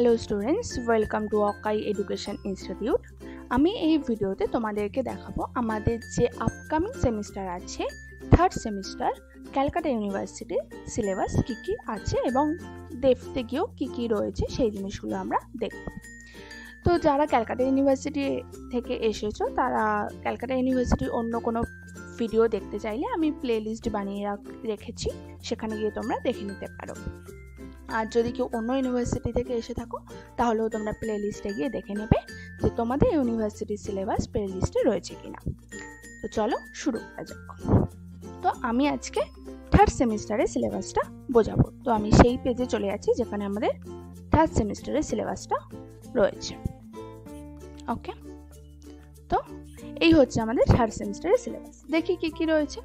Hello students, welcome to Okai education institute. আমি এই ভিডিওতে তোমাদেরকে দেখাবো আমাদের যে আপকামিং সেমিস্টার আছে, থার্ড সেমিস্টার, ক্যালকাটা ইউনিভার্সিটির সিলেবাস কী কী আছে এবং দেখতে গিয়েও কী কী রয়েছে সেই জিনিসগুলো আমরা দেখব। তো যারা ক্যালকাটা ইউনিভার্সিটি থেকে এসেছো তারা ক্যালকাটা ইউনিভার্সিটির অন্য কোনো ভিডিও দেখতে চাইলে আমি প্লে লিস্ট বানিয়ে রেখেছি, সেখানে গিয়ে তোমরা দেখে নিতে পারো। আর যদি কেউ অন্য ইউনিভার্সিটি থেকে এসে থাকো তাহলেও তোমরা প্লে লিস্টে গিয়ে দেখে নেবে যে তোমাদের ইউনিভার্সিটির সিলেবাস প্লে লিস্টে রয়েছে কিনা। তো চলো শুরু করা যাক। তো আমি আজকে থার্ড সেমিস্টারের সিলেবাসটা বোঝাবো। তো আমি সেই পেজে চলে যাচ্ছি যেখানে আমাদের থার্ড সেমিস্টারের সিলেবাসটা রয়েছে। ওকে, তো এই হচ্ছে আমাদের থার্ড সেমিস্টারের সিলেবাস। দেখি কি কি রয়েছে।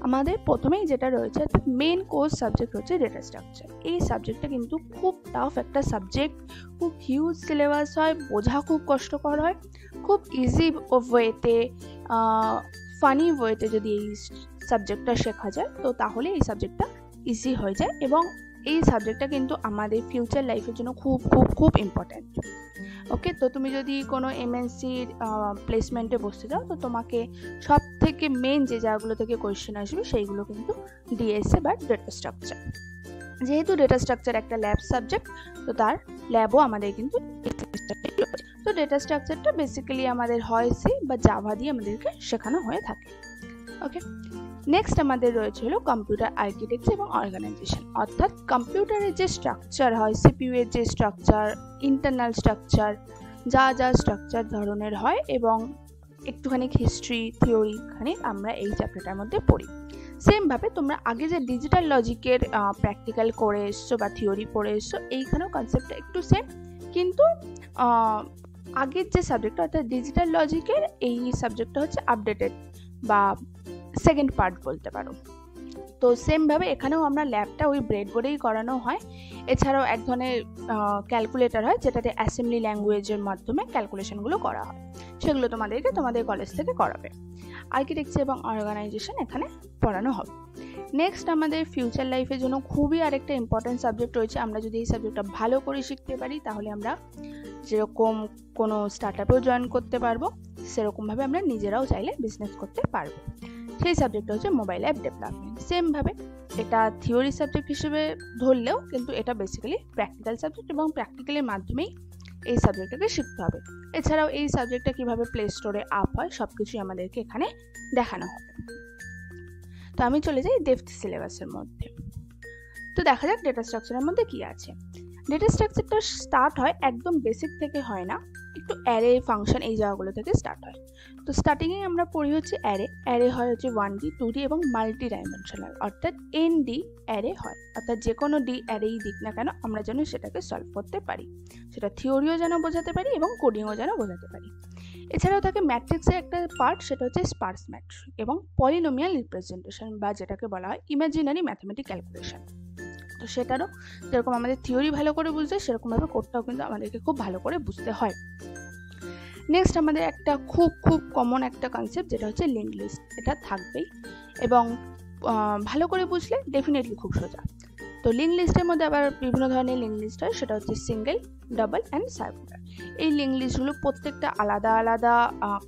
আমাদের প্রথমেই যেটা রয়েছে অর্থাৎ মেন কোর্স সাবজেক্ট হচ্ছে ডেটা স্ট্রাকচার। এই সাবজেক্টটা কিন্তু খুব টাফ একটা সাবজেক্ট, খুব হিউজ সিলেবাস হয়, বোঝা খুব কষ্টকর হয়। খুব ইজি ওয়েতে, ফানি ওয়েতে যদি এই সাবজেক্টটা শেখা যায় তো তাহলে এই সাবজেক্টটা ইজি হয়ে যায় এবং এই সাবজেক্টটা কিন্তু আমাদের ফিউচার লাইফের জন্য খুব খুব খুব ইম্পর্ট্যান্ট। ওকে, তো তুমি যদি কোনো এমএনসির প্লেসমেন্টে বসতে যাও তো তোমাকে সব থেকে মেন যে জায়গাগুলো থেকে কোয়েশ্চেন আসবে সেইগুলো কিন্তু ডিএসএ বা ডেটা স্ট্রাকচার। যেহেতু ডেটা স্ট্রাকচার একটা ল্যাব সাবজেক্ট, তো তার ল্যাবও আমাদের কিন্তু তো ডেটা স্ট্রাকচারটা বেসিক্যালি আমাদের হয় সি বা জাভা দিয়ে আমাদেরকে শেখানো হয়ে থাকে। ওকে, নেক্সট আমাদের রয়েছে হলো কম্পিউটার আর্কিটেকচার এবং অর্গানাইজেশন। অর্থাৎ কম্পিউটারের যে স্ট্রাকচার হয়, সিপিইউ এর যে স্ট্রাকচার, ইন্টারনাল স্ট্রাকচার, যা যা স্ট্রাকচার ধরনের হয় এবং একটুখানি হিস্ট্রি থিওরি খানিক আমরা এই চ্যাপ্টারটার মধ্যে পড়ি। সেমভাবে তোমরা আগে যে ডিজিটাল লজিকের প্র্যাকটিক্যাল করে এসছো বা থিওরি পড়ে এসছো, এইখানেও কনসেপ্টটা একটু সেম, কিন্তু আগের যে সাবজেক্টটা অর্থাৎ ডিজিটাল লজিকের এই সাবজেক্টটা হচ্ছে আপডেটেড বা সেকেন্ড পার্ট বলতে পারো। তো সেমভাবে এখানেও আমরা ল্যাবটা ওই ব্রেডবোর্ডেই করানো হয়। এছাড়াও এক ধরনের ক্যালকুলেটর হয় যেটাতে অ্যাসেম্বলি ল্যাঙ্গুয়েজের মাধ্যমে ক্যালকুলেশনগুলো করা হয়, সেগুলো তোমাদেরকে তোমাদের কলেজ থেকে করাবে। আর্কিটেকচার এবং অর্গানাইজেশন এখানে পড়ানো হবে। নেক্সট আমাদের ফিউচার লাইফের জন্য খুবই আরেকটা ইম্পর্টেন্ট সাবজেক্ট রয়েছে। আমরা যদি এই সাবজেক্টটা ভালো করে শিখতে পারি তাহলে আমরা যেরকম কোনো স্টার্টআপেও জয়েন করতে পারবো, সেরকমভাবে আমরা নিজেরাও চাইলে বিজনেস করতে পারবো। সেই সাবজেক্টটা হচ্ছে মোবাইল অ্যাপ ডেভেলপমেন্ট। সেমভাবে এটা থিওরি সাবজেক্ট হিসেবে ধরলেও কিন্তু এটা বেসিক্যালি প্র্যাকটিক্যাল সাবজেক্ট এবং প্র্যাকটিক্যালের মাধ্যমেই এই সাবজেক্টটাকে শিখতে হবে। এছাড়াও এই সাবজেক্টটা কিভাবে প্লে স্টোরে আপ হয় সব কিছুই আমাদেরকে এখানে দেখানো হবে। তো আমি চলে যাই ডেপথ সিলেবাসের মধ্যে। তো দেখা যাক ডেটা স্ট্রাকচারের মধ্যে কি আছে। ডেটা স্ট্রাকচারটা স্টার্ট হয় একদম বেসিক থেকে হয় না, একটু অ্যারে ফাংশন এই জায়গাগুলো থেকে স্টার্ট হয়। তো স্টার্টিংয়ে আমরা পড়ি হচ্ছে অ্যারে। অ্যারে হয় হচ্ছে 1D 2D এবং মাল্টি ডাইমেনশনাল, অর্থাৎ ND অ্যারে হয়। অর্থাৎ যে কোনো ডি অ্যারেই দিক না কেন আমরা যেন সেটাকে সলভ করতে পারি, সেটা থিওরিও যেন বোঝাতে পারি এবং কোডিংও যেন বোঝাতে পারি। এছাড়াও থাকে ম্যাট্রিক্সের একটা পার্ট, সেটা হচ্ছে স্পার্স ম্যাট্রিক্স এবং পলিনোমিয়াল রিপ্রেজেন্টেশন বা যেটাকে বলা হয় ইমাজিনারি ম্যাথমেটিক ক্যালকুলেশন। তো সেটারও যেরকম আমাদের থিওরি ভালো করে বুঝতে হয় সেরকমভাবে কোডটাও কিন্তু আমাদেরকে খুব ভালো করে বুঝতে হয়। নেক্সট আমাদের একটা খুব খুব কমন একটা কনসেপ্ট যেটা হচ্ছে লিঙ্ক লিস্ট, এটা থাকবেই এবং ভালো করে বুঝলে ডেফিনেটলি খুব সোজা। তো লিঙ্ক লিস্টের মধ্যে আবার বিভিন্ন ধরনের লিঙ্ক লিস্ট হয়, সেটা হচ্ছে সিঙ্গেল, ডাবল অ্যান্ড সার্কুলার। এই লিঙ্ক লিস্টগুলো প্রত্যেকটা আলাদা আলাদা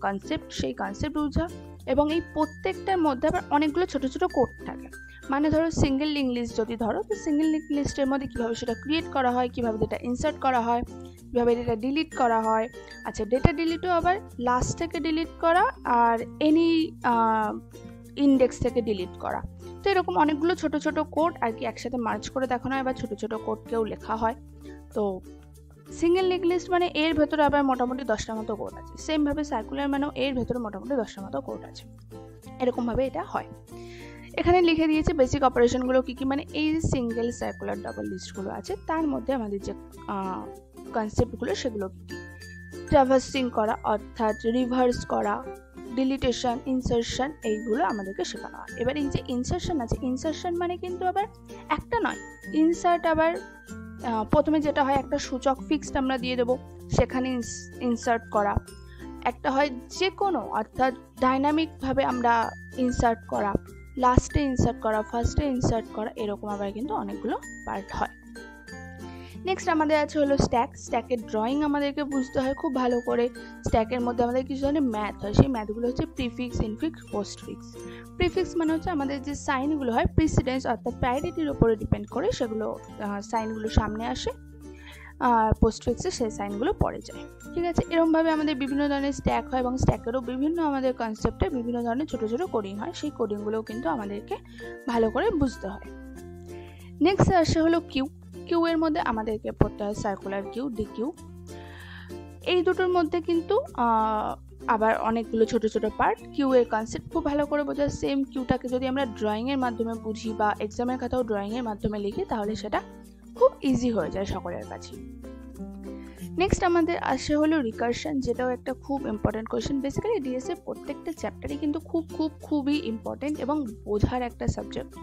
কনসেপ্ট, সেই কনসেপ্ট বোঝা এবং এই প্রত্যেকটার মধ্যে আবার অনেকগুলো ছোটো ছোটো কোড থাকে। মানে ধরো সিঙ্গেল লিঙ্ক লিস্ট যদি ধরো, তো সিঙ্গেল লিঙ্ক লিস্টের মধ্যে কীভাবে সেটা ক্রিয়েট করা হয়, কীভাবে ডেটা ইনসার্ট করা হয়, কীভাবে ডেটা ডিলিট করা হয়। আচ্ছা, ডেটা ডিলিটও আবার লাস্ট থেকে ডিলিট করা আর এনি ইন্ডেক্স থেকে ডিলিট করা। তো এরকম অনেকগুলো ছোটো ছোটো কোড আর কি একসাথে মার্জ করে দেখানো হয় বা ছোটো ছোটো কোডকেও লেখা হয়। তো সিঙ্গেল লিঙ্ক লিস্ট মানে এর ভেতরে আবার মোটামুটি 10টা মতো কোড আছে। সেমভাবে সার্কুলার মানেও এর ভেতরে মোটামুটি 10টা মতো কোড আছে। এরকমভাবে এটা হয়। এখানে লিখে দিয়েছে বেসিক অপারেশনগুলো কী কী, মানে এই সিঙ্গেল, সার্কুলার, ডাবল লিস্টগুলো আছে তার মধ্যে আমাদের যে কনসেপ্টগুলো সেগুলো কী কী। ট্রাভার্সিং করা অর্থাৎ রিভার্স করা, ডিলিটেশন, ইনসার্শন, এইগুলো আমাদেরকে শেখানো হয়। এবার এই যে ইনসার্শন আছে, ইনসার্শন মানে কিন্তু আবার একটা নয়, ইনসার্ট আবার প্রথমে যেটা হয় একটা সূচক ফিক্সড আমরা দিয়ে দেবো, সেখানে ইনসার্ট করা। একটা হয় যে কোনো অর্থাৎ ডাইনামিকভাবে আমরা ইনসার্ট করা, লাস্টে ইনসার্ট করা, ফার্স্টে ইনসার্ট করা, এরকম আবার কিন্তু অনেকগুলো পার্ট হয়। নেক্সট আমাদের আছে হলো স্ট্যাকের ড্রয়িং আমাদেরকে বুঝতে হয় খুব ভালো করে। স্ট্যাকের মধ্যে আমাদের কিছু ধরনের ম্যাথ হয়, সেই ম্যাথগুলো হচ্ছে প্রিফিক্স, ইনফিক্স, পোস্টফিক্স। প্রিফিক্স মানে হচ্ছে আমাদের যে সাইনগুলো হয় প্রিসিডেন্স অর্থাৎ প্রায়োরিটির উপরে ডিপেন্ড করে সেগুলো সাইনগুলো সামনে আসে, পোস্টফিক্সে সেই সাইনগুলো পড়ে যায়। ঠিক আছে, এরকমভাবে আমাদের বিভিন্ন ধরনের স্ট্যাক হয় এবং স্ট্যাকেরও বিভিন্ন আমাদের কনসেপ্টে বিভিন্ন ধরনের ছোটো ছোটো কোডিং হয়, সেই কোডিংগুলোও কিন্তু আমাদেরকে ভালো করে বুঝতে হয়। নেক্সট আসে হলো কিউ এর মধ্যে আমাদেরকে পড়তে হয় সার্কুলার কিউ, ডিকিউ। এই দুটোর মধ্যে কিন্তু আবার অনেকগুলো ছোট ছোট পার্ট। কিউ এর কনসেপ্ট খুব ভালো করে বোঝা। সেম কিউটাকে যদি আমরা ড্রয়িং এর মাধ্যমে বুঝি বা এক্সামের খাতাও ড্রয়িং এর মাধ্যমে লিখি তাহলে সেটা খুব ইজি হয়ে যায় সকলের কাছে। নেক্সট আমাদের আসে হলো রিকারশন, যেটাও একটা খুব ইম্পর্টেন্ট কোয়েশ্চেন। বেসিক্যালি ডিএসএ প্রত্যেকটা চ্যাপ্টারই কিন্তু খুবই ইম্পর্টেন্ট এবং বোঝার একটা সাবজেক্ট।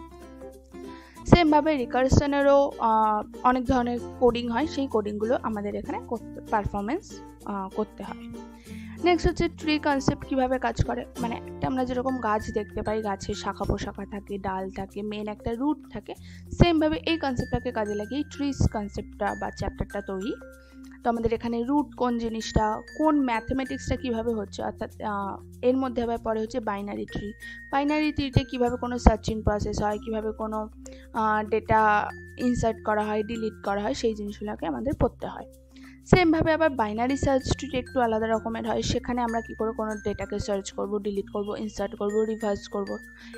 সেমভাবে রিকারশনেরও অনেক ধরনের কোডিং হয়, সেই কোডিংগুলো আমাদের এখানে পারফরমেন্স করতে হয়। নেক্সট হচ্ছে ট্রি কনসেপ্ট কিভাবে কাজ করে, মানে একটা আমরা যেরকম গাছ দেখতে পাই, গাছের শাখা পোশাখা থাকে, ডাল থাকে, মেন একটা রুট থাকে, সেমভাবে এই কনসেপ্টটাকে কাজে লাগিয়ে ট্রিস কনসেপ্টটা বা চ্যাপ্টারটা তৈরি। তো আমাদের এখানে রুট কোন জিনিসটা, কোন ম্যাথমেটিক্সটা কিভাবে হচ্ছে, অর্থাৎ এর মধ্যে আবার পরে হচ্ছে বাইনারি ট্রি। বাইনারি ট্রিতে কিভাবে কোনো সার্চিং প্রসেস হয়, কিভাবে কোনো ডেটা ইনসার্ট করা হয়, ডিলিট করা হয়, সেই জিনিসগুলোকে আমাদের পড়তে হয়। সেমভাবে আবার বাইনারি সার্চ ট্রি একটু আলাদা রকমের হয়, সেখানে আমরা কি করে কোনো ডেটাকে সার্চ করব, ডিলিট করব, ইনসার্ট করব, রিভার্স করব।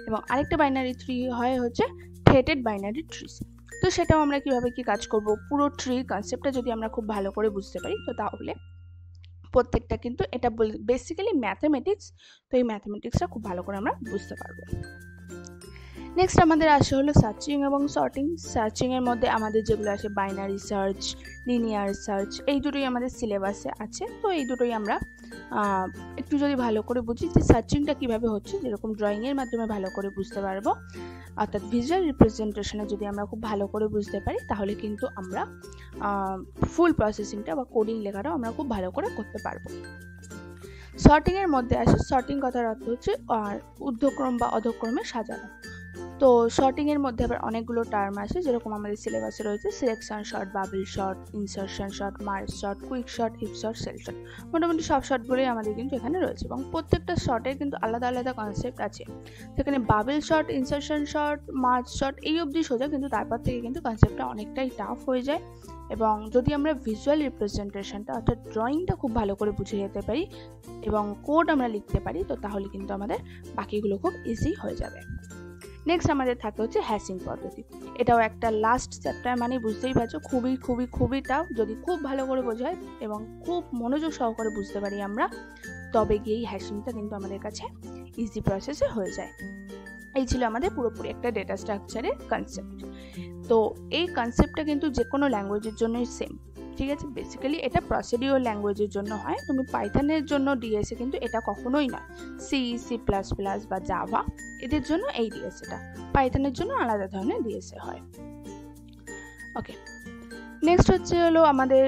এবং আরেকটা বাইনারি ট্রি হয় হচ্ছে থ্রেডেড বাইনারি ট্রিস। তো সেটাও আমরা কিভাবে কি কাজ করব, পুরো ট্রি কনসেপ্টটা যদি আমরা খুব ভালো করে বুঝতে পারি তো তাহলে প্রত্যেকটা কিন্তু এটা বেসিক্যালি ম্যাথমেটিক্স, তো এই ম্যাথমেটিক্সটা খুব ভালো করে আমরা বুঝতে পারবো। নেক্সট আমাদের আসে হলো সার্চিং এবং সর্টিং। সার্চিং এর মধ্যে আমাদের যেগুলো আসে বাইনারি সার্চ, লিনিয়ার সার্চ, এই দুটোই আমাদের সিলেবাসে আছে। তো এই দুটোই আমরা একটু যদি ভালো করে বুঝি যে সার্চিংটা কিভাবে হচ্ছে, যেরকম ড্রয়িং এর মাধ্যমে ভালো করে বুঝতে পারবো, অর্থাৎ ভিজুয়াল রিপ্রেজেন্টেশনে যদি আমরা খুব ভালো করে বুঝতে পারি তাহলে কিন্তু আমরা ফুল প্রসেসিংটা বা কোডিং লেখাটাও আমরা খুব ভালো করে করতে পারবো। সর্টিং এর মধ্যে আসে, সর্টিং কথার অর্থ হচ্ছে ঊর্ধ্বক্রম বা অধক্রমে সাজানো। তো সর্টিং এর মধ্যে আবার অনেকগুলো টার্ম আছে, যেরকম আমাদের সিলেবাসে রয়েছে selection sort, bubble sort, insertion sort, merge sort, quick sort, heap sort, shell sort. মোটামুটি সব শর্টগুলোই আমাদের কিন্তু এখানে রয়েছে এবং প্রত্যেকটা শর্টের কিন্তু আলাদা আলাদা কনসেপ্ট আছে। সেখানে bubble sort, insertion sort, merge short এই অবধি সোজা, কিন্তু তারপর থেকে কিন্তু কনসেপ্টটা অনেকটাই টাফ হয়ে যায়। এবং যদি আমরা ভিজুয়াল রিপ্রেজেন্টেশনটা অর্থাৎ ড্রয়িংটা খুব ভালো করে বুঝে যেতে পারি এবং কোড আমরা লিখতে পারি তো তাহলে কিন্তু আমাদের বাকিগুলো খুব ইজি হয়ে যাবে। নেক্সট আমাদের থাকে হচ্ছে হ্যাশিং পদ্ধতি। এটাও একটা লাস্ট চ্যাপ্টার, মানে বুঝতেই পারছো খুবই টাফ। যদি খুব ভালো করে বোঝায় এবং খুব মনোযোগ সহকারে বুঝতে পারি আমরা, তবে গিয়ে এই হ্যাশিংটা কিন্তু আমাদের কাছে ইজি প্রসেসে হয়ে যায়। এই ছিল আমাদের পুরোপুরি একটা ডেটা স্ট্রাকচারের কনসেপ্ট। তো এই কনসেপ্টটা কিন্তু যে কোনো ল্যাঙ্গুয়েজের জন্যই সেম, ঠিক আছে। বেসিক্যালি এটা প্রসিডিওর ল্যাঙ্গুয়েজের জন্য হয়, তুমি পাইথনের জন্য ডিএসএ কিন্তু এটা কখনোই নয়। সি, সি প্লাস প্লাস বা জাভা এদের জন্য এই ডিএসএটা, পাইথনের জন্য আলাদা ধরনের ডিএসএ হয়। ওকে, নেক্সট হচ্ছে হলো আমাদের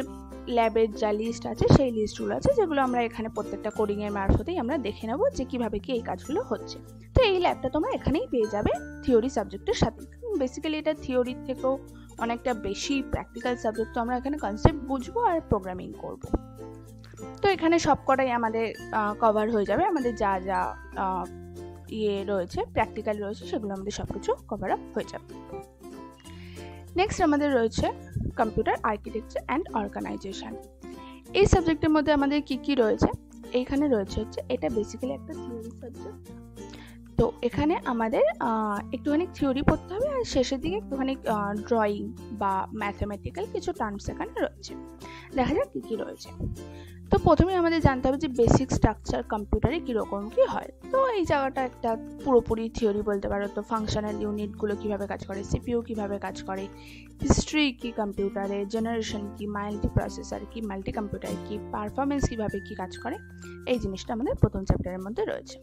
ল্যাবের যা লিস্ট আছে সেই লিস্টগুলো আছে, যেগুলো আমরা এখানে প্রত্যেকটা কোডিং এর মারফতেই আমরা দেখে নেব যে কিভাবে কি এই কাজগুলো হচ্ছে। তো এই ল্যাবটা তোমরা এখানেই পেয়ে যাবে থিওরি সাবজেক্টের সাথে। বেসিক্যালি এটা থিওরির থেকেও অনেকটা বেশি প্র্যাকটিক্যাল সাবজেক্ট, তো আমরা এখানে কনসেপ্ট বুঝবো আর প্রোগ্রামিং করব। তো এখানে সবকটাই আমাদের কভার হয়ে যাবে, আমাদের যা যা রয়েছে প্র্যাকটিক্যাল রয়েছে সেগুলো আমাদের সবকিছু কভার আপ হয়ে যাবে। নেক্সট আমাদের রয়েছে কম্পিউটার আর্কিটেকচার অ্যান্ড অর্গানাইজেশন। এই সাবজেক্টের মধ্যে আমাদের কি রয়েছে, এইখানে রয়েছে হচ্ছে এটা বেসিক্যালি একটা থিওরি সাবজেক্ট। তো এখানে আমাদের একটুখানি থিওরি পড়তে হবে আর শেষের দিকে একটুখানি ড্রয়িং বা ম্যাথমেটিক্যাল কিছু টার্মস এখানে রয়েছে। দেখা যাক কি রয়েছে। তো প্রথমে আমাদের জানতে হবে যে বেসিক স্ট্রাকচার কম্পিউটারে কীরকম কি হয়। তো এই জায়গাটা একটা পুরোপুরি থিওরি বলতে পারো। তো ফাংশনাল ইউনিটগুলো কিভাবে কাজ করে, সিপিইউ কিভাবে কাজ করে, হিস্ট্রি কি কম্পিউটারে, জেনারেশন কি, মাল্টি প্রসেসর কি, মাল্টি কম্পিউটার কি, পারফরমেন্স কিভাবে কি কাজ করে, এই জিনিসটা আমাদের প্রথম চ্যাপ্টারের মধ্যে রয়েছে।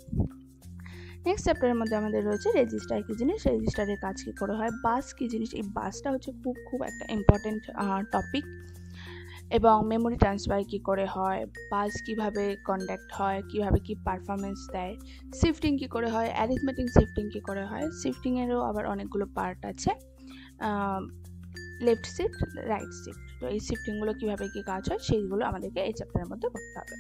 নেক্সট চ্যাপ্টারের মধ্যে আমাদের রয়েছে রেজিস্টার কি জিনিস, রেজিস্টারের কাজ কি করে হয়, বাস কি জিনিস, এই বাসটা হচ্ছে খুব একটা ইম্পর্টেন্ট টপিক, এবং মেমোরি ট্রান্সফার কি করে হয়, বাস কিভাবে কন্ডাক্ট হয়, কিভাবে কি পারফরমেন্স দেয়, শিফটিং কি করে হয়, অ্যারিথমেটিক শিফটিং কি করে হয়, শিফটিংয়েরও আবার অনেকগুলো পার্ট আছে, লেফট শিফট, রাইট শিফট, তো এই শিফটিংগুলো কীভাবে কী কাজ হয় সেইগুলো আমাদেরকে এই চ্যাপ্টারের মধ্যে করতে হবে।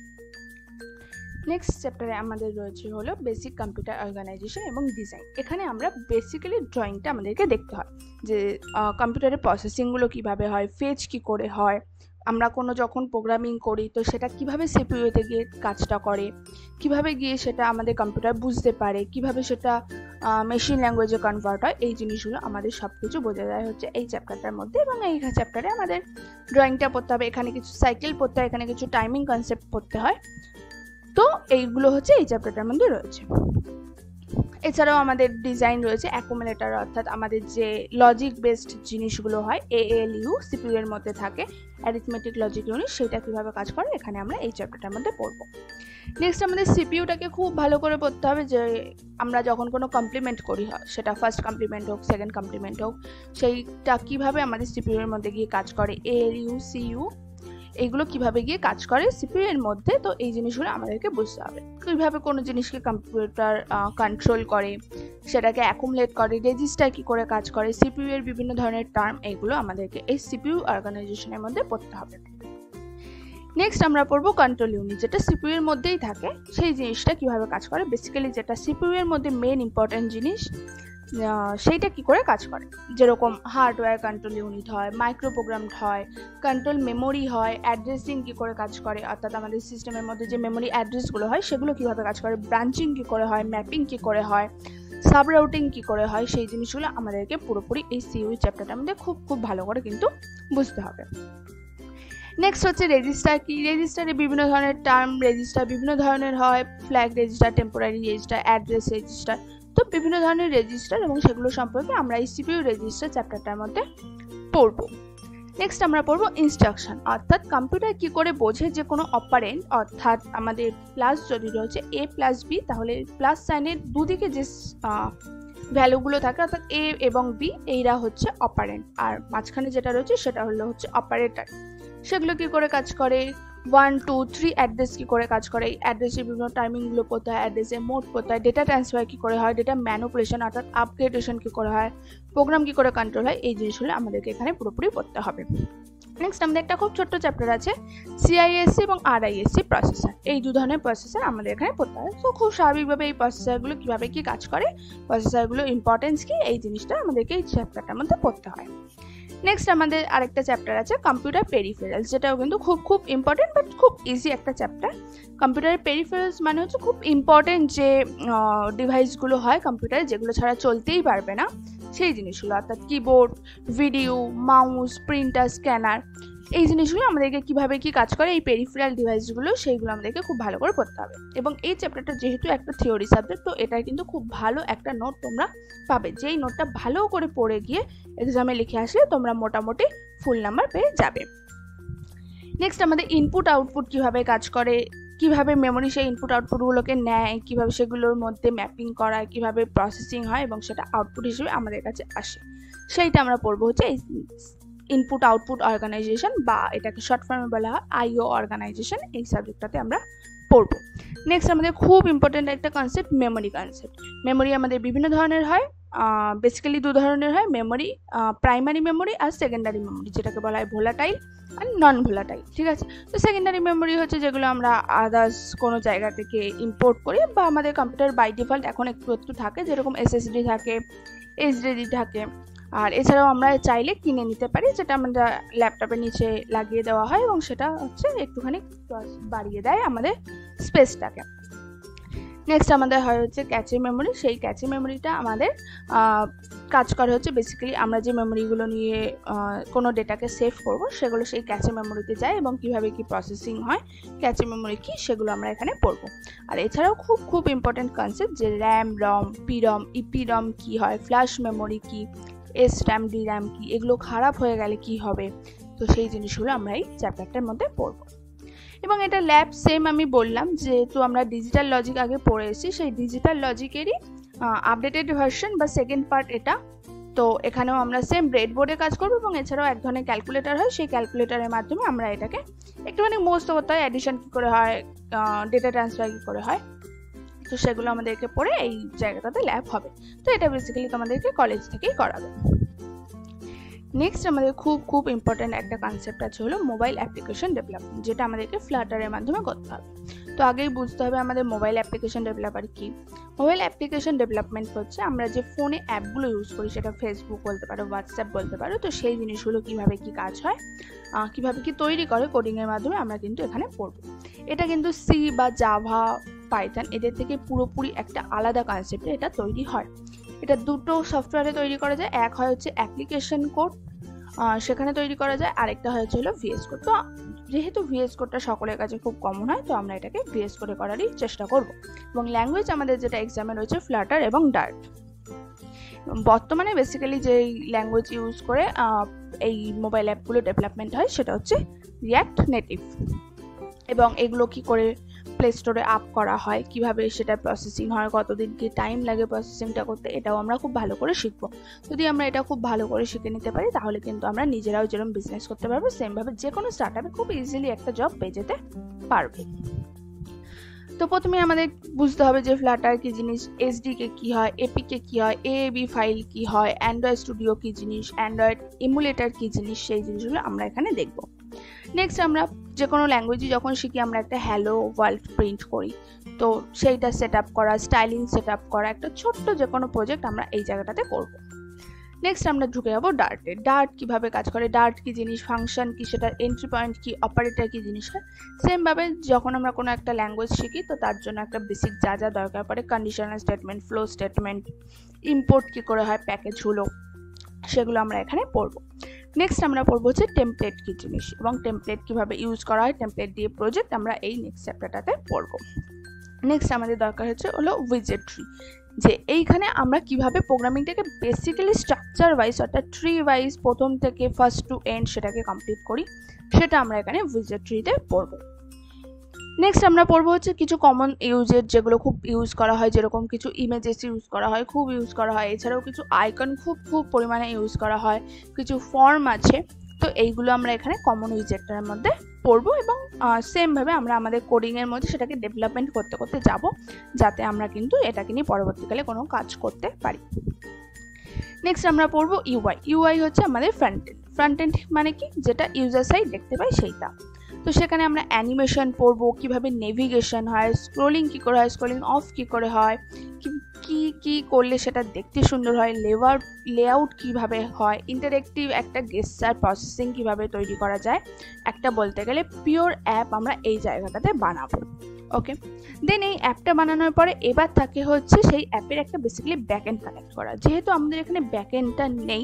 নেক্সট চ্যাপ্টারে আমাদের রয়েছে হলো বেসিক কম্পিউটার অর্গানাইজেশন এবং ডিজাইন। এখানে আমরা বেসিক্যালি ড্রয়িংটা আমাদেরকে দেখতে হয় যে কম্পিউটারের প্রসেসিংগুলো কীভাবে হয়, ফেচ কী করে হয়, আমরা কোনো যখন প্রোগ্রামিং করি তো সেটা কিভাবে সিপিইউতে গিয়ে কাজটা করে, কিভাবে গিয়ে সেটা আমাদের কম্পিউটার বুঝতে পারে, কিভাবে সেটা মেশিন ল্যাঙ্গুয়েজে কনভার্ট হয়, এই জিনিসগুলো আমাদের সব কিছু বোঝা যায় হচ্ছে এই চ্যাপ্টারটার মধ্যে। এবং এই চ্যাপ্টারে আমাদের ড্রয়িংটা পড়তে হবে, এখানে কিছু সাইকেল পড়তে হয়, এখানে কিছু টাইমিং কনসেপ্ট পড়তে হয়। তো এইগুলো হচ্ছে এই চ্যাপ্টারটার মধ্যে রয়েছে। এছাড়াও আমাদের ডিজাইন রয়েছে অ্যাকুমুলেটর, অর্থাৎ আমাদের যে লজিক বেসড জিনিসগুলো হয় ALU সিপিইউ এর মধ্যে থাকে, অ্যারিথমেটিক লজিক ইউনিট, সেটা কিভাবে কাজ করে এখানে আমরা এই চ্যাপ্টারটার মধ্যে পড়বো। নেক্সট আমাদের সিপিইউটাকে খুব ভালো করে পড়তে হবে, যে আমরা যখন কোনো কমপ্লিমেন্ট করি হয় সেটা ফার্স্ট কমপ্লিমেন্ট হোক সেকেন্ড কমপ্লিমেন্ট হোক, সেইটা কিভাবে আমাদের সিপিইউ এর মধ্যে গিয়ে কাজ করে, ALU CU এইগুলো কিভাবে গিয়ে কাজ করে সিপিইউ এর মধ্যে। তো এই জিনিসগুলো আমাদেরকে বুঝতে হবে, কিভাবে কোনো জিনিসকে কম্পিউটার কন্ট্রোল করে, সেটাকে অ্যাকুমুলেট করে, রেজিস্টার কি করে কাজ করে, সিপিইউ এর বিভিন্ন ধরনের টার্ম, এইগুলো আমাদেরকে এই সিপিইউ অর্গানাইজেশনের মধ্যে পড়তে হবে। নেক্সট আমরা পড়বো কন্ট্রোল ইউনিট, যেটা সিপিইউ এর মধ্যেই থাকে, সেই জিনিসটা কিভাবে কাজ করে, বেসিক্যালি যেটা সিপিইউ এর মধ্যে মেন ইম্পর্টেন্ট জিনিস সেইটা কি করে কাজ করে, যেরকম হার্ডওয়্যার কন্ট্রোল ইউনিট হয়, মাইক্রো প্রোগ্রাম হয়, কন্ট্রোল মেমোরি হয়, অ্যাড্রেসিং কি করে কাজ করে, অর্থাৎ আমাদের সিস্টেমের মধ্যে যে মেমোরি অ্যাড্রেসগুলো হয় সেগুলো কিভাবে কাজ করে, ব্রাঞ্চিং কি করে হয়, ম্যাপিং কি করে হয়, সাব রাউটিং কি করে হয়, সেই জিনিসগুলো আমাদেরকে পুরোপুরি এই সিইউ চ্যাপ্টারটার মধ্যে খুব ভালো করে কিন্তু বুঝতে হবে। নেক্সট হচ্ছে রেজিস্টার কি, রেজিস্টারে বিভিন্ন ধরনের টার্ম, রেজিস্টার বিভিন্ন ধরনের হয়, flag register, temporary register, address register, তো বিভিন্ন ধরনের রেজিস্টার এবং সেগুলো সম্পর্কে আমরা এই সিপিইউ রেজিস্টার চ্যাপ্টারটার মধ্যে পড়ব। নেক্সট আমরা পড়ব ইনস্ট্রাকশন, অর্থাৎ কম্পিউটার কি করে বোঝে যে কোনো অপারেন্ট, অর্থাৎ আমাদের প্লাস যদি রয়েছে A প্লাস B, তাহলে প্লাস সাইনের দুদিকে যে ভ্যালুগুলো থাকে অর্থাৎ A এবং B এইরা হচ্ছে অপারেন্ট, আর মাঝখানে যেটা রয়েছে সেটা হচ্ছে অপারেটর, সেগুলো কি করে কাজ করে, 1 2 3 অ্যাড্রেস কি করে কাজ করে, অ্যাড্রেসের বিভিন্ন টাইমিংগুলো পড়তে হয়, অ্যাড্রেসের মোড পড়তে হয়, ডেটা ট্রান্সফার কি করে হয়, ডেটা ম্যানিপুলেশন অর্থাৎ আপগ্রেডেশন কি করে হয়, প্রোগ্রাম কি করে কন্ট্রোল হয়, এই জিনিসগুলো আমাদেরকে এখানে পুরোপুরি পড়তে হবে। নেক্সট আমাদের একটা খুব ছোট্ট চ্যাপ্টার আছে CISC এবং RISC প্রসেসর, এই দু ধরনের প্রসেসর আমাদের এখানে পড়তে হয়। তো খুব স্বাভাবিকভাবে এই প্রসেসরগুলো কিভাবে কি কাজ করে, প্রসেসরগুলো ইম্পর্টেন্স কি, এই জিনিসটা আমাদেরকে এই চ্যাপ্টারটার মধ্যে পড়তে হয়। নেক্সট আমাদের আরেকটা চ্যাপ্টার আছে কম্পিউটার পেরিফেরালস, যেটাও কিন্তু খুব ইম্পর্টেন্ট বাট খুব ইজি একটা চ্যাপ্টার। কম্পিউটারের পেরিফেরালস মানে হচ্ছে খুব ইম্পর্টেন্ট যে ডিভাইসগুলো হয় কম্পিউটারে, যেগুলো ছাড়া চলতেই পারবে না সেই জিনিসগুলো, অর্থাৎ keyboard, video, mouse, printer, scanner, এই জিনিসগুলো আমাদেরকে কিভাবে কি কাজ করে, এই পেরিফেরাল ডিভাইসগুলো সেইগুলো আমাদেরকে খুব ভালো করে পড়তে হবে। এবং এই চ্যাপ্টারটা যেহেতু একটা থিওরি সাবজেক্ট, তো এটা কিন্তু খুব ভালো একটা নোট তোমরা পাবে, যেই নোটটা ভালো করে পড়ে গিয়ে এক্সামে লিখে আসলে তোমরা মোটামুটি ফুল নাম্বার পেয়ে যাবে। নেক্সট আমাদের ইনপুট আউটপুট কিভাবে কাজ করে, কিভাবে মেমোরি সেই ইনপুট আউটপুটগুলোকে নেয়, কিভাবে সেগুলোর মধ্যে ম্যাপিং করায়, কিভাবে প্রসেসিং হয় এবং সেটা আউটপুট হিসেবে আমাদের কাছে আসে, সেইটা আমরা পড়বো হচ্ছে এই ইনপুট আউটপুট অর্গানাইজেশন, বা এটাকে শর্ট ফর্মে বলা হয় IO অর্গানাইজেশন, এই সাবজেক্টটাতে আমরা পড়বো। নেক্সট আমাদের খুব ইম্পর্টেন্ট একটা কনসেপ্ট মেমোরি কনসেপ্ট। মেমোরি আমাদের বিভিন্ন ধরনের হয়, বেসিক্যালি দু ধরনের হয় মেমোরি, প্রাইমারি মেমোরি আর সেকেন্ডারি মেমোরি, যেটাকে বলা হয় ভোলাটাইল আর নন ভোলাটাইল, ঠিক আছে। তো সেকেন্ডারি মেমোরি হচ্ছে যেগুলো আমরা আদার্স কোনো জায়গা থেকে ইম্পোর্ট করি, বা আমাদের কম্পিউটার বাই ডিফল্ট এখন একটু থাকে, যেরকম SSD থাকে, HDD থাকে, আর এছাড়াও আমরা চাইলে কিনে নিতে পারি, যেটা আমরা ল্যাপটপের নিচে লাগিয়ে দেওয়া হয় এবং সেটা হচ্ছে একটুখানি বাড়িয়ে দেয় আমাদের স্পেসটাকে। নেক্সট আমাদের হয় হচ্ছে ক্যাচে মেমোরি, সেই ক্যাচে মেমোরিটা আমাদের কাজ করে হচ্ছে বেসিক্যালি আমরা যে মেমোরিগুলো নিয়ে কোনো ডেটাকে সেভ করব সেগুলো সেই ক্যাচে মেমোরিতে যায় এবং কিভাবে কি প্রসেসিং হয়, ক্যাচে মেমোরি কি, সেগুলো আমরা এখানে পড়বো। আর এছাড়াও খুব ইম্পর্টেন্ট কনসেপ্ট যে RAM, ROM, PROM, EPROM কি হয়, ফ্ল্যাশ মেমোরি কি, SRAM, DRAM কি, এগুলো খারাপ হয়ে গেলে কি হবে, তো সেই জিনিসগুলো আমরা এই চ্যাপ্টারটার মধ্যে পড়বো। এবং এটা ল্যাব সেম আমি বললাম, যেহেতু আমরা ডিজিটাল লজিক আগে পড়ে এসেছি, সেই ডিজিটাল লজিকেরই আপডেটেড ভার্সন বা সেকেন্ড পার্ট এটা। তো এখানেও আমরা সেম ব্রেডবোর্ডে কাজ করবো এবং এছাড়াও এক ধরনের ক্যালকুলেটর হয়, সেই ক্যালকুলেটরের মাধ্যমে আমরা এটাকে একটুখানি মুখস্থ করতে হয়, অ্যাডিশন কী করে হয়, ডেটা ট্রান্সফার কী করে হয়, তো সেগুলো আমাদেরকে পড়ে এই জায়গাটাতে ল্যাব হবে। তো এটা বেসিক্যালি তোমাদেরকে কলেজ থেকেই করাবে। নেক্সট আমাদের খুব ইম্পর্ট্যান্ট একটা কনসেপ্ট আছে হলো মোবাইল অ্যাপ্লিকেশন ডেভেলপমেন্ট, যেটা আমাদেরকে ফ্লাটারের মাধ্যমে করতে হবে। তো আগেই বুঝতে হবে আমাদের মোবাইল অ্যাপ্লিকেশন ডেভেলপার কি। মোবাইল অ্যাপ্লিকেশন ডেভেলপমেন্ট হচ্ছে আমরা যে ফোনে অ্যাপগুলো ইউজ করি, সেটা ফেসবুক বলতে পারো, হোয়াটসঅ্যাপ বলতে পারো, তো সেই জিনিসগুলো কিভাবে কি কাজ হয়, কিভাবে কি তৈরি করে কোডিংয়ের মাধ্যমে আমরা কিন্তু এখানে পড়ব। এটা কিন্তু সি বা জাভা, পাইথন এদের থেকে পুরোপুরি একটা আলাদা কনসেপ্টে এটা তৈরি হয়। এটা দুটো সফটওয়্যারে তৈরি করা যায়, এক হয় হচ্ছে অ্যাপ্লিকেশন কোড, সেখানে তৈরি করা যায়, আরেকটা হচ্ছে হলো ভিএস কোড। তো যেহেতু ভিএস কোডটা সকলের কাছে খুব কমন হয়, তো আমরা এটাকে ভিএস কোডে করারই চেষ্টা করব। এবং ল্যাঙ্গুয়েজ আমাদের যেটা এক্সামে রয়েছে ফ্লাটার এবং ডার্ট। বর্তমানে বেসিক্যালি যেই ল্যাঙ্গুয়েজ ইউজ করে এই মোবাইল অ্যাপগুলো ডেভেলপমেন্ট হয় সেটা হচ্ছে রিঅ্যাক্ট নেটিভ। এবং এগুলো কি করে প্লে স্টোরে আপ করা হয়, কিভাবে সেটা প্রসেসিং হয়, কতদিন কি টাইম লাগে প্রসেসিংটা করতে, এটাও আমরা খুব ভালো করে শিখবো। যদি আমরা এটা খুব ভালো করে শিখে নিতে পারি, তাহলে কিন্তু আমরা নিজেরাও যেরকম বিজনেস করতে পারবো, সেমভাবে যে কোনো স্টার্টআপে খুব ইজিলি একটা জব পেয়ে যেতে পারবো। তো প্রথমে আমাদের বুঝতে হবে যে ফ্লাটার কি জিনিস, এসডিকে কি হয়, এপিকে কি হয়, এএবি ফাইল কি হয়, অ্যান্ড্রয়েড স্টুডিও কি জিনিস, অ্যান্ড্রয়েড ইমুলেটর কি জিনিস, সেই জিনিসগুলো আমরা এখানে দেখব। নেক্সট আমরা যে কোনো ল্যাঙ্গুয়েজে যখন শিখি, আমরা একটা হ্যালো ওয়ার্ল্ড প্রিন্ট করি, তো সেইটা সেট আপ করা, স্টাইলিং সেট আপ করা, একটা ছোট্ট যে কোনো প্রজেক্ট আমরা এই জায়গাটাতে করব। নেক্সট আমরা ঢুকে যাবো ডার্টে। ডার্ট কিভাবে কাজ করে, ডার্ট কি জিনিস, ফাংশন কি, সেটার এন্ট্রি পয়েন্ট কি, অপারেটর কি জিনিস হয়। সেমভাবে যখন আমরা কোনো একটা ল্যাঙ্গুয়েজ শিখি, তো তার জন্য একটা বেসিক যা যা দরকার পড়ে, conditional statement, flow statement, import কি করে হয় প্যাকেজগুলো, সেগুলো আমরা এখানে পড়বো। নেক্সট আমরা পড়বো হচ্ছে টেমপ্লেট কি জিনিস এবং টেমপ্লেট কিভাবে ইউজ করা হয়, টেমপ্লেট দিয়ে প্রজেক্ট আমরা এই নেক্সট চ্যাপ্টারটাতে পড়বো। নেক্সট আমাদের দরকার হচ্ছে হলো উইজেট ট্রি, যে এইখানে আমরা কিভাবে প্রোগ্রামিংটাকে বেসিক্যালি স্ট্রাকচার ওয়াইজ অর্থাৎ ট্রি ওয়াইজ প্রথম থেকে ফার্স্ট টু এন্ড সেটাকে কমপ্লিট করি, সেটা আমরা এখানে উইজেট ট্রিতে পড়বো। নেক্সট আমরা পড়বো হচ্ছে কিছু কমন ইউজের, যেগুলো খুব ইউজ করা হয়, যেরকম কিছু ইমেজেস ইউজ করা হয়, খুব ইউজ করা হয়, এছাড়াও কিছু আইকন খুব পরিমাণে ইউজ করা হয়, কিছু ফর্ম আছে, তো এইগুলো আমরা এখানে কমন উইজেটটার মধ্যে পড়বো। এবং সেমভাবে আমরা আমাদের কোডিংয়ের মধ্যে সেটাকে ডেভেলপমেন্ট করতে করতে যাব, যাতে আমরা কিন্তু এটাকে নিয়ে পরবর্তীকালে কোনো কাজ করতে পারি। নেক্সট আমরা পড়বো ইউআই। ইউআই হচ্ছে আমাদের ফ্রন্ট এন্ড। ফ্রন্ট এন্ড মানে কি, যেটা ইউজার সাইড দেখতে পাই সেইটা। তো সেখানে আমরা অ্যানিমেশন পড়বো, কিভাবে নেভিগেশন হয়, স্ক্রোলিং কি করে হয়, স্ক্রোলিং অফ কি করে হয়, কি করলে সেটা দেখতে সুন্দর হয়, লেআউট কিভাবে হয়, ইন্টারেক্টিভ একটা গেস্টার প্রসেসিং কিভাবে তৈরি করা যায়, একটা বলতে গেলে পিওর অ্যাপ আমরা এই জায়গাটাতে বানাবো। ওকে, দেন এই অ্যাপটা বানানোর পরে এবার থাকে হচ্ছে সেই অ্যাপের একটা বেসিক্যালি ব্যাকএন্ড কানেক্ট করা। যেহেতু আমাদের এখানে ব্যাকএন্ডটা নেই,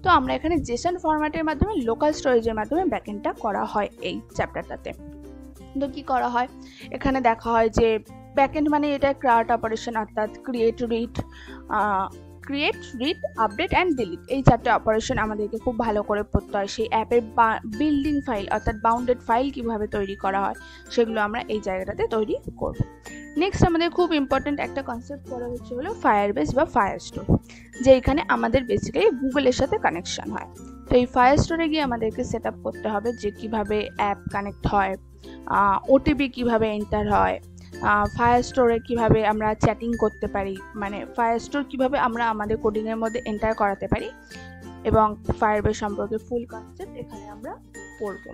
তো আমরা এখানে জেসন ফরম্যাটের মাধ্যমে লোকাল স্টোরেজের মাধ্যমে ব্যাকএন্ডটা করা হয় এই চ্যাপ্টারটাতে। তো কি করা হয়, এখানে দেখা হয় যে ব্যাকএন্ড মানে এটা ক্রিয়েট অপারেশন, অর্থাৎ create, read, update and delete, এই চারটে অপারেশন আমাদেরকে খুব ভালো করে পড়তে হয়। সেই অ্যাপের বিল্ডিং ফাইল অর্থাৎ বাউন্ডেড ফাইল কিভাবে তৈরি করা হয়, সেগুলো আমরা এই জায়গাটাতে তৈরি করব। নেক্সট আমাদের খুব ইম্পর্টেন্ট একটা কনসেপ্ট করা হচ্ছে হলো ফায়ারবেস বা ফায়ারস্টোর, যে এখানে আমাদের বেসিক্যালি গুগলের সাথে কানেকশন হয়। তো এই ফায়ারস্টোরে গিয়ে আমাদেরকে সেট আপ করতে হবে যে কিভাবে অ্যাপ কানেক্ট হয়, ওটিপি কিভাবে এন্টার হয়, ফায়ারস্টোরে কিভাবে আমরা চ্যাটিং করতে পারি, মানে ফায়ারস্টোর কিভাবে আমরা আমাদের কোডিংয়ের মধ্যে এন্টার করাতে পারি, এবং ফায়ারবেস সম্পর্কে ফুল কনসেপ্ট এখানে আমরা পড়ব।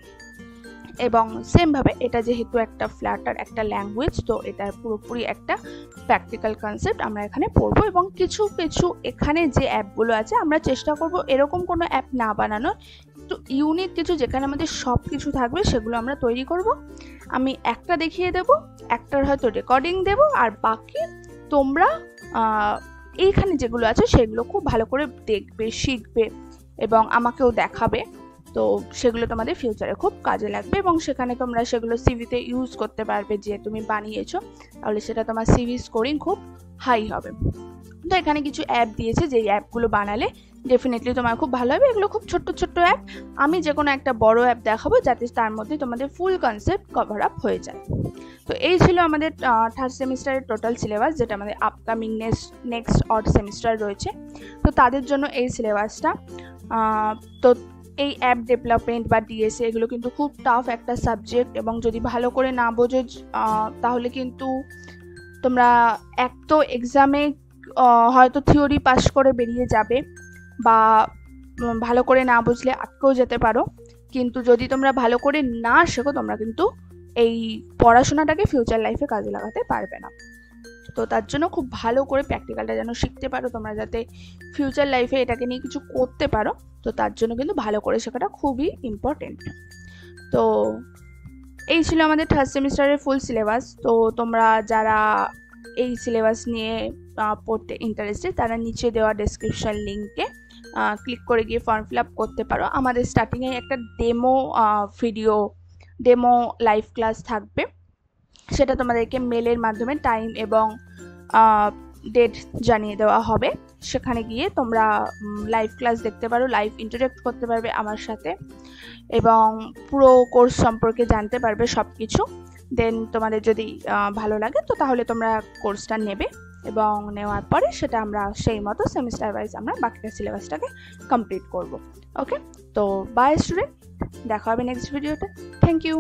এবং সেমভাবে এটা যেহেতু একটা ফ্লাটার একটা ল্যাঙ্গুয়েজ, তো এটা পুরোপুরি একটা প্র্যাকটিক্যাল কনসেপ্ট আমরা এখানে পড়বো। এবং কিছু এখানে যে অ্যাপগুলো আছে আমরা চেষ্টা করব এরকম কোনো অ্যাপ না বানানোর, একটু ইউনিক কিছু যেখানে আমাদের সব কিছু থাকবে সেগুলো আমরা তৈরি করব। আমি একটা দেখিয়ে দেব, একটার হয়তো রেকর্ডিং দেব, আর বাকি তোমরা এইখানে যেগুলো আছে সেগুলো খুব ভালো করে দেখবে, শিখবে এবং আমাকেও দেখাবে। তো সেগুলো তোমাদের ফিউচারে খুব কাজে লাগবে এবং সেখানে তোমরা সেগুলো সিভিতে ইউজ করতে পারবে, যে তুমি বানিয়েছো, তাহলে সেটা তোমার সিভি স্কোরিং খুব হাই হবে। তো এখানে কিছু অ্যাপ দিয়েছে, যেই অ্যাপগুলো বানালে ডেফিনেটলি তোমার খুব ভালো হবে। এগুলো খুব ছোট্ট অ্যাপ, আমি যে কোনো একটা বড় অ্যাপ দেখাবো যাতে তার মধ্যে তোমাদের ফুল কনসেপ্ট কভার আপ হয়ে যায়। তো এই ছিল আমাদের থার্ড সেমিস্টারের টোটাল সিলেবাস, যেটা আমাদের আপকামিং নেক্সট অড সেমিস্টার রয়েছে, তো তাদের জন্য এই সিলেবাসটা। তো এই অ্যাপ ডেভেলপমেন্ট বা ডিএসএ এগুলো কিন্তু খুব টাফ একটা সাবজেক্ট, এবং যদি ভালো করে না বোঝো তাহলে কিন্তু তোমরা এক তো এক্সামে হয়তো থিওরি পাস করে বেরিয়ে যাবে, বা ভালো করে না বুঝলে আটকেও যেতে পারো। কিন্তু যদি তোমরা ভালো করে না শেখো তোমরা কিন্তু এই পড়াশোনাটাকে ফিউচার লাইফে কাজে লাগাতে পারবে না। তো তার জন্য খুব ভালো করে প্র্যাকটিক্যালটা যেন শিখতে পারো তোমরা, যাতে ফিউচার লাইফে এটাকে নিয়ে কিছু করতে পারো। তো তার জন্য কিন্তু ভালো করে শেখাটা খুবই ইম্পর্টেন্ট। তো এই ছিল আমাদের থার্ড সেমিস্টারের ফুল সিলেবাস। তো তোমরা যারা এই সিলেবাস নিয়ে পড়তে ইন্টারেস্টেড তারা নিচে দেওয়া ডেসক্রিপশন লিঙ্কে ক্লিক করে গিয়ে ফর্ম ফিল আপ করতে পারো। আমাদের স্টার্টিংয়ে একটা ডেমো লাইভ ক্লাস থাকবে, সেটা তোমাদেরকে মেলের মাধ্যমে টাইম এবং ডেট জানিয়ে দেওয়া হবে। সেখানে গিয়ে তোমরা লাইভ ক্লাস দেখতে পারো, লাইভ ইন্টারেক্ট করতে পারবে আমার সাথে এবং পুরো কোর্স সম্পর্কে জানতে পারবে সব কিছু। দেন তোমাদের যদি ভালো লাগে তো তাহলে তোমরা কোর্সটা নেবে এবং নেওয়ার পরে সেটা আমরা সেই মতো সেমিস্টার ওয়াইজ আমরা বাকিটা সিলেবাসটাকে কমপ্লিট করব। ওকে, তো বাই স্টুডেন্ট, দেখা হবে নেক্সট ভিডিওতে। Thank you.